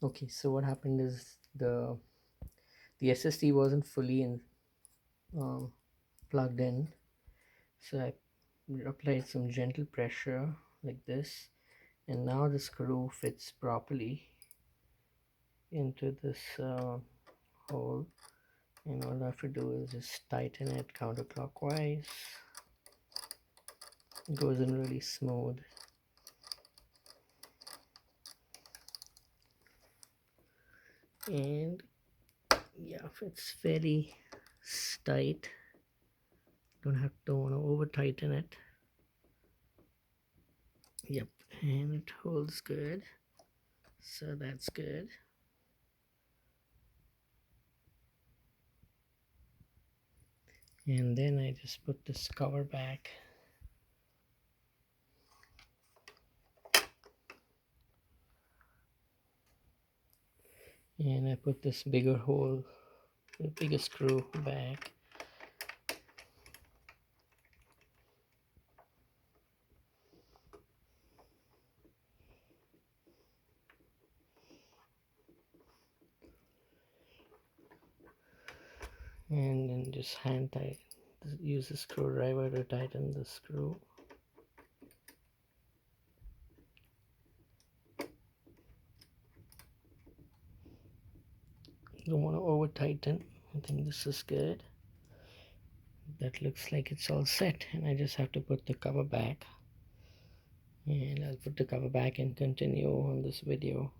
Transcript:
Okay, so what happened is the SSD wasn't fully um, plugged in, so I applied some gentle pressure like this, and now the screw fits properly into this hole. And all I have to do is just tighten it counterclockwise. It goes in really smooth. And yeah, it's very tight. Don't want to over tighten it. Yep, and it holds good, so that's good. And then I just put this cover back. And I put this bigger hole, the bigger screw back. And then just hand tight, use a screwdriver to tighten the screw. Don't want to over tighten. I think this is good. That looks like it's all set, and I just have to put the cover back. And I'll put the cover back and continue on this video.